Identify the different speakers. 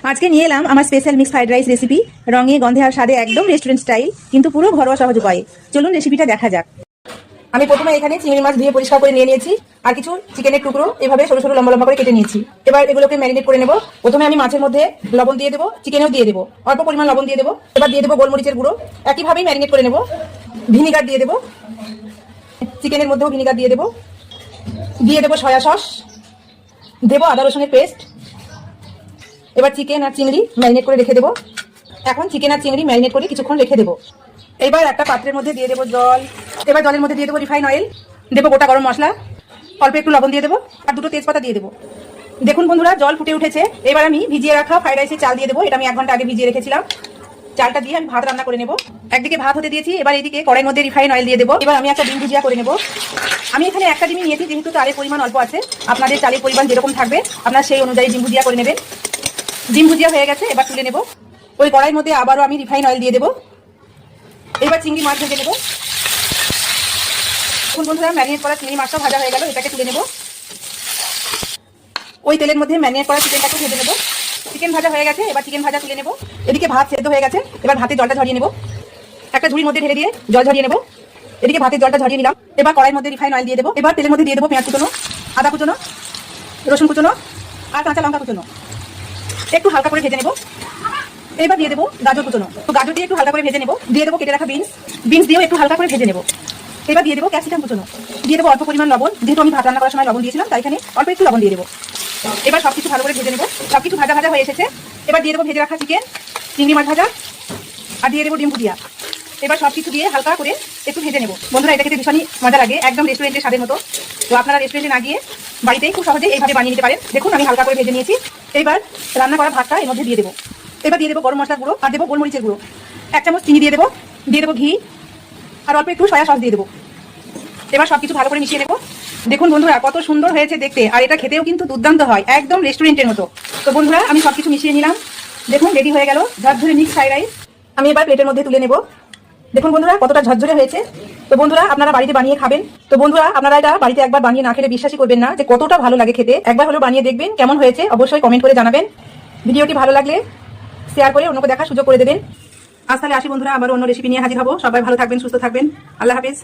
Speaker 1: আজকে নিয়ে এলাম আমার special mix fried rice recipe. রঙে গন্ধে আর স্বাদে একদম রেস্টুরেন্ট স্টাইল, কিন্তু পুরো ঘরোয়া সহজ উপায়ে। চলুন রেসিপিটা দেখা যাক। আমি প্রথমে এখানে চিংড়ি মাছ ধুয়ে পরিষ্কার করে নিয়ে নিয়েছি, আর কিছু চিকেনের টুকরো এভাবে সরু সরু লম্বা লম্বা করে কেটে নিয়েছি। এবার এগুলোকে ম্যারিনেট করে নেব। প্রথমে আমি মাছের মধ্যে লবণ দিয়ে দেবো, চিকেনেও দিয়ে দেবো, অল্প পরিমাণ লবণ দিয়ে দেবো। এবার দিয়ে দেবো গোলমরিচের গুঁড়ো, একইভাবেই ম্যারিনেট করে নেব। ভিনিগার দিয়ে দেবো, চিকেনের মধ্যেও ভিনিগার দিয়ে দেবো। দিয়ে দেবো সয়া সস, দেবো আদা রসুনের পেস্ট। এবার চিকেন আর চিংড়ি ম্যারিনেট করে রেখে দেবো। এখন চিকেন আর চিংড়ি ম্যারিনেট করে কিছুক্ষণ রেখে দেবো। এবার একটা পাত্রের মধ্যে দিয়ে দেবো জল। এবার জলের মধ্যে দিয়ে দেবো রিফাইন অয়েল, দেবো গোটা গরম মশলা, অল্প একটু লবণ দিয়ে দেবো, আর দুটো তেজপাতা দিয়ে দেবো। দেখুন বন্ধুরা, জল ফুটে উঠেছে। এবার আমি ভিজিয়ে রাখা ফ্রাইড রাইসের চাল দিয়ে দেবো। এটা আমি 1 ঘন্টা আগে ভিজিয়ে রেখেছিলাম। চালটা দিয়ে আমি ভাত রান্না করে নেবো। একদিকে ভাত হতে দিয়েছি, এবার এইদিকে কড়াইয়ের মধ্যে রিফাইন অয়েল দিয়ে দেবো। এবার আমি একটা ডিম ভুজিয়া করে নেবো। আমি এখানে একটা ডিমই নিয়েছি, যেহেতু চালের পরিমাণ অল্প আছে। আপনাদের চালের পরিমাণ যেরকম থাকবে আপনারা সেই অনুযায়ী ডিম ভুজিয়া করে নেবেন। ডিম ভুজিয়া হয়ে গেছে, এবার তুলে নেবো। ওই কড়াইয়ের মধ্যে আবারও আমি রিফাইন অয়েল দিয়ে দেবো। এবার চিংড়ি মাছ ভেজে নেবো। এখন বন্ধুরা, ম্যারিনেট করা চিংড়ি মাছটা ভাজা হয়ে গেল, এটাকে তুলে নেবো। ওই তেলের মধ্যে ম্যারিনেট করা চিকেনটাকে ভেজে নেবো। চিকেন ভাজা হয়ে গেছে, এবার চিকেন ভাজা তুলে নেবো। এদিকে ভাত সেদ্ধ হয়ে গেছে, এবার ভাতের জলটা ঝরিয়ে নেবো। একটা ঝুড়ির মধ্যে ঢেলে দিয়ে জল ঝরিয়ে নেবো। এদিকে ভাতের জলটা ঝরিয়ে নিলাম। এবার কড়াইয়ের মধ্যে রিফাইন অয়েল দিয়ে দেবো। এবার তেলের মধ্যে দিয়ে দেবো পেঁয়াজ কুচনো, আদা কুচনো, রসুন কুচনো আর কাঁচা লঙ্কা কুচনো। একটু হালকা করে ভেজে নেবো। এবার দিয়ে দেবো গাজর কুচনো। তো গাজর দিয়ে একটু হালকা করে ভেজে নেবো। দিয়ে দেবো কেটে রাখা বিনস দিয়েও একটু হালকা করে ভেজে নেবো। এবার দিয়ে দেবো ক্যাপসিকাম কুচনো। দিয়ে দেবো অল্প পরিমাণ লবণ, যেহেতু আমি ভাত রান্না করার সময় লবণ দিয়েছিলাম, তাই এখানে অল্প একটু লবণ দিয়ে দেবো। এবার সবকিছু ভালো করে ভেজে নেবো। সবকিছু ভাজা ভাজা হয়ে এসেছে। এবার দিয়ে দেবো ভেজে রাখা চিকেন, চিংড়ি মাছ ভাজা, আর দিয়ে দেবো ডিম ভুজিয়া। এবার সবকিছু দিয়ে হালকা করে একটু ভেজে নেবো। বন্ধুরা, এটা খেতে ভীষণই মজা লাগে, একদম রেস্টুরেন্টের স্বাদের মতো। তো আপনারা রেস্টুরেন্টে না গিয়ে বাড়িতেই খুব সহজে এইভাবে বানিয়ে নিতে পারেন। দেখুন আমি হালকা করে ভেজে নিয়েছি। এবার রান্না করা ভাতটা এর মধ্যে দিয়ে দেবো। এবার দিয়ে দেবো গরম মশলার গুঁড়ো, আর দেবো গোলমরিচের গুঁড়ো। 1 চামচ চিনি দিয়ে দেবো ঘি, আর অল্প একটু সয়া সস দিয়ে দেবো। এবার সবকিছু ভালো করে মিশিয়ে নেবো। দেখুন বন্ধুরা, কত সুন্দর হয়েছে দেখতে, আর এটা খেতেও কিন্তু দুর্দান্ত হয়, একদম রেস্টুরেন্টের মতো। তো বন্ধুরা, আমি সবকিছু মিশিয়ে নিলাম। দেখুন রেডি হয়ে গেল ঝরঝরে মিক্স ফ্রাইড রাইস। আমি এবার প্লেটের মধ্যে তুলে নেবো। দেখুন বন্ধুরা, কতটা ঝরঝরে হয়েছে। তো বন্ধুরা, আপনারা বাড়িতে বানিয়ে খাবেন। তো বন্ধুরা, আপনারা এটা বাড়িতে একবার বানিয়ে না খেলে বিশ্বাসই করবেন না যে কতটা ভালো লাগে খেতে। একবার হলো বানিয়ে দেখবেন, কেমন হয়েছে অবশ্যই কমেন্ট করে জানাবেন। ভিডিওটি ভালো লাগলে শেয়ার করে অন্যকে দেখার সুযোগ করে দেবেন। আজ তাহলে আসি বন্ধুরা, আবার অন্য রেসিপি নিয়ে হাজির হবো। সবাই ভালো থাকবেন, সুস্থ থাকবেন। আল্লাহ হাফেজ।